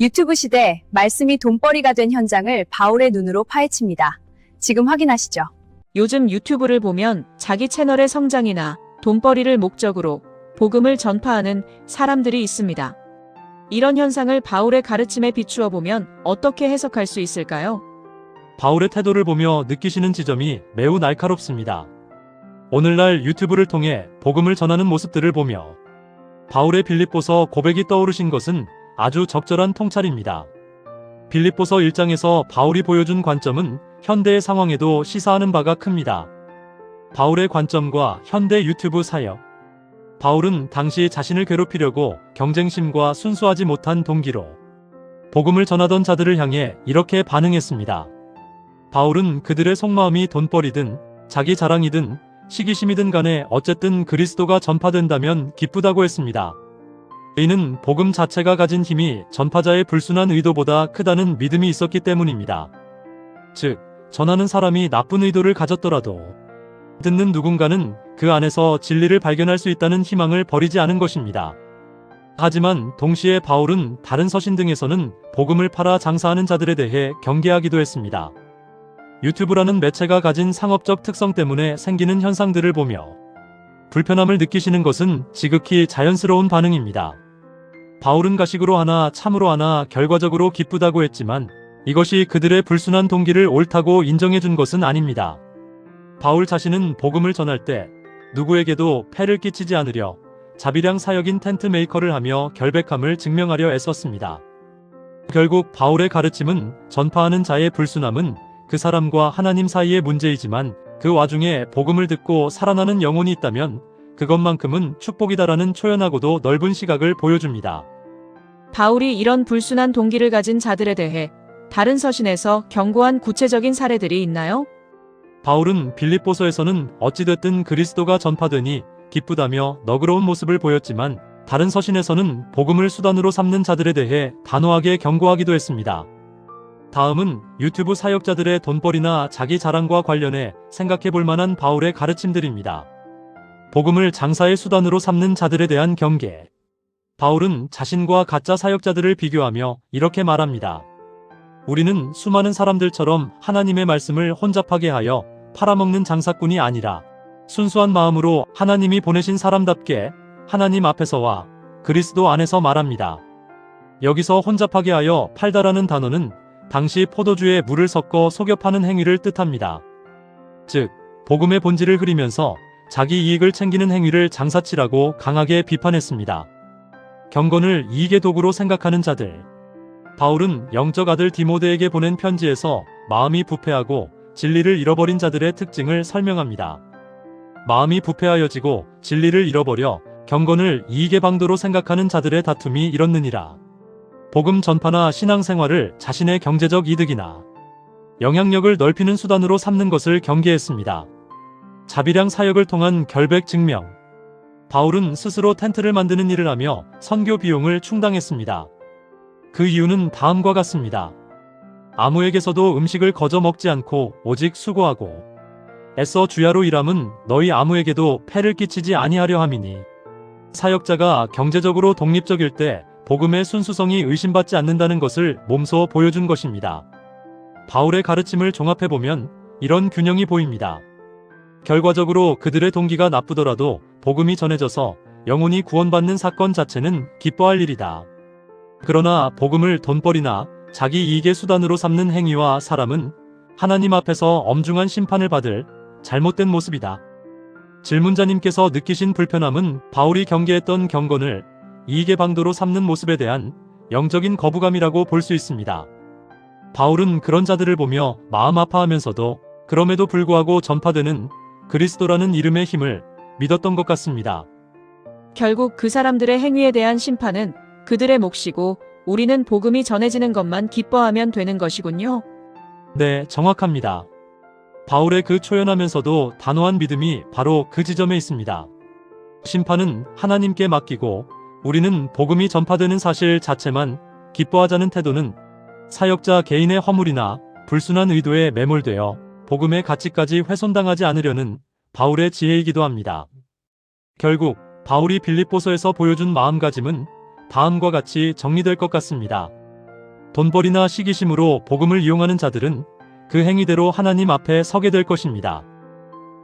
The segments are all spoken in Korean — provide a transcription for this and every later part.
유튜브 시대 말씀이 돈벌이가 된 현장을 바울의 눈으로 파헤칩니다. 지금 확인하시죠. 요즘 유튜브를 보면 자기 채널의 성장이나 돈벌이를 목적으로 복음을 전파하는 사람들이 있습니다. 이런 현상을 바울의 가르침에 비추어 보면 어떻게 해석할 수 있을까요? 바울의 태도를 보며 느끼시는 지점이 매우 날카롭습니다. 오늘날 유튜브를 통해 복음을 전하는 모습들을 보며 바울의 빌립보서 고백이 떠오르신 것은 아주 적절한 통찰입니다. 빌립보서 1장에서 바울이 보여준 관점은 현대의 상황에도 시사하는 바가 큽니다. 바울의 관점과 현대 유튜브 사역. 바울은 당시 자신을 괴롭히려고 경쟁심과 순수하지 못한 동기로 복음을 전하던 자들을 향해 이렇게 반응했습니다. 바울은 그들의 속마음이 돈벌이든 자기 자랑이든 시기심이든 간에 어쨌든 그리스도가 전파된다면 기쁘다고 했습니다. 이는 복음 자체가 가진 힘이 전파자의 불순한 의도보다 크다는 믿음이 있었기 때문입니다. 즉, 전하는 사람이 나쁜 의도를 가졌더라도 듣는 누군가는 그 안에서 진리를 발견할 수 있다는 희망을 버리지 않은 것입니다. 하지만 동시에 바울은 다른 서신 등에서는 복음을 팔아 장사하는 자들에 대해 경계하기도 했습니다. 유튜브라는 매체가 가진 상업적 특성 때문에 생기는 현상들을 보며 불편함을 느끼시는 것은 지극히 자연스러운 반응입니다. 바울은 가식으로 하나 참으로 하나 결과적으로 기쁘다고 했지만 이것이 그들의 불순한 동기를 옳다고 인정해준 것은 아닙니다. 바울 자신은 복음을 전할 때 누구에게도 폐를 끼치지 않으려 자비량 사역인 텐트 메이커를 하며 결백함을 증명하려 애썼습니다. 결국 바울의 가르침은 전파하는 자의 불순함은 그 사람과 하나님 사이의 문제이지만 그 와중에 복음을 듣고 살아나는 영혼이 있다면 그것만큼은 축복이다라는 초연하고도 넓은 시각을 보여줍니다. 바울이 이런 불순한 동기를 가진 자들에 대해 다른 서신에서 경고한 구체적인 사례들이 있나요? 바울은 빌립보서에서는 어찌됐든 그리스도가 전파되니 기쁘다며 너그러운 모습을 보였지만 다른 서신에서는 복음을 수단으로 삼는 자들에 대해 단호하게 경고하기도 했습니다. 다음은 유튜브 사역자들의 돈벌이나 자기 자랑과 관련해 생각해 볼 만한 바울의 가르침들입니다. 복음을 장사의 수단으로 삼는 자들에 대한 경계. 바울은 자신과 가짜 사역자들을 비교하며 이렇게 말합니다. 우리는 수많은 사람들처럼 하나님의 말씀을 혼잡하게 하여 팔아먹는 장사꾼이 아니라 순수한 마음으로 하나님이 보내신 사람답게 하나님 앞에서와 그리스도 안에서 말합니다. 여기서 혼잡하게 하여 팔다라는 단어는 당시 포도주에 물을 섞어 속여 파는 행위를 뜻합니다. 즉, 복음의 본질을 흐리면서 자기 이익을 챙기는 행위를 장사치라고 강하게 비판했습니다. 경건을 이익의 도구로 생각하는 자들. 바울은 영적 아들 디모데에게 보낸 편지에서 마음이 부패하고 진리를 잃어버린 자들의 특징을 설명합니다. 마음이 부패하여지고 진리를 잃어버려 경건을 이익의 방도로 생각하는 자들의 다툼이 이렇느니라. 복음 전파나 신앙생활을 자신의 경제적 이득이나 영향력을 넓히는 수단으로 삼는 것을 경계했습니다. 자비량 사역을 통한 결백 증명. 바울은 스스로 텐트를 만드는 일을 하며 선교 비용을 충당했습니다. 그 이유는 다음과 같습니다. 아무에게서도 음식을 거저 먹지 않고 오직 수고하고 애써 주야로 일함은 너희 아무에게도 폐를 끼치지 아니하려 함이니. 사역자가 경제적으로 독립적일 때 복음의 순수성이 의심받지 않는다는 것을 몸소 보여준 것입니다. 바울의 가르침을 종합해보면 이런 균형이 보입니다. 결과적으로 그들의 동기가 나쁘더라도 복음이 전해져서 영혼이 구원받는 사건 자체는 기뻐할 일이다. 그러나 복음을 돈벌이나 자기 이익의 수단으로 삼는 행위와 사람은 하나님 앞에서 엄중한 심판을 받을 잘못된 모습이다. 질문자님께서 느끼신 불편함은 바울이 경계했던 경건을 이익의 방도로 삼는 모습에 대한 영적인 거부감이라고 볼 수 있습니다. 바울은 그런 자들을 보며 마음 아파하면서도 그럼에도 불구하고 전파되는 그리스도라는 이름의 힘을 믿었던 것 같습니다. 결국 그 사람들의 행위에 대한 심판은 그들의 몫이고 우리는 복음이 전해지는 것만 기뻐하면 되는 것이군요. 네, 정확합니다. 바울의 그 초연하면서도 단호한 믿음이 바로 그 지점에 있습니다. 심판은 하나님께 맡기고 우리는 복음이 전파되는 사실 자체만 기뻐하자는 태도는 사역자 개인의 허물이나 불순한 의도에 매몰되어 복음의 가치까지 훼손당하지 않으려는 바울의 지혜이기도 합니다. 결국 바울이 빌립보서에서 보여준 마음가짐은 다음과 같이 정리될 것 같습니다. 돈벌이나 시기심으로 복음을 이용하는 자들은 그 행위대로 하나님 앞에 서게 될 것입니다.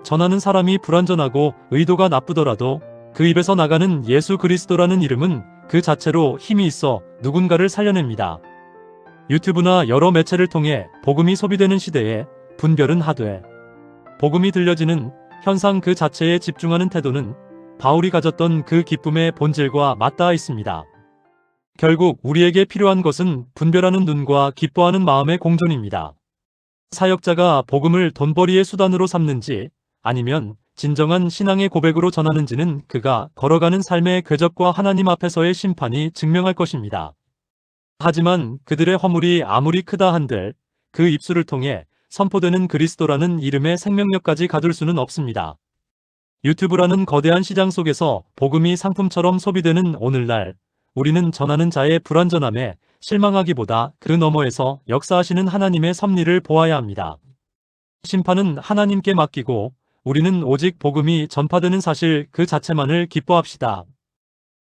전하는 사람이 불완전하고 의도가 나쁘더라도 그 입에서 나가는 예수 그리스도라는 이름은 그 자체로 힘이 있어 누군가를 살려냅니다. 유튜브나 여러 매체를 통해 복음이 소비되는 시대에 분별은 하되 복음이 들려지는 현상 그 자체에 집중하는 태도는 바울이 가졌던 그 기쁨의 본질과 맞닿아 있습니다. 결국 우리에게 필요한 것은 분별하는 눈과 기뻐하는 마음의 공존입니다. 사역자가 복음을 돈벌이의 수단으로 삼는지 아니면 진정한 신앙의 고백으로 전하는지는 그가 걸어가는 삶의 궤적과 하나님 앞에서의 심판이 증명할 것입니다. 하지만 그들의 허물이 아무리 크다 한들 그 입술을 통해 선포되는 그리스도라는 이름의 생명력까지 가둘 수는 없습니다. 유튜브라는 거대한 시장 속에서 복음이 상품처럼 소비되는 오늘날 우리는 전하는 자의 불완전함에 실망하기보다 그 너머에서 역사하시는 하나님의 섭리를 보아야 합니다. 심판은 하나님께 맡기고 우리는 오직 복음이 전파되는 사실 그 자체만을 기뻐합시다.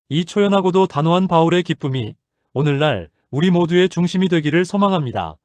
이 초연하고도 단호한 바울의 기쁨이 오늘날 우리 모두의 중심이 되기를 소망합니다.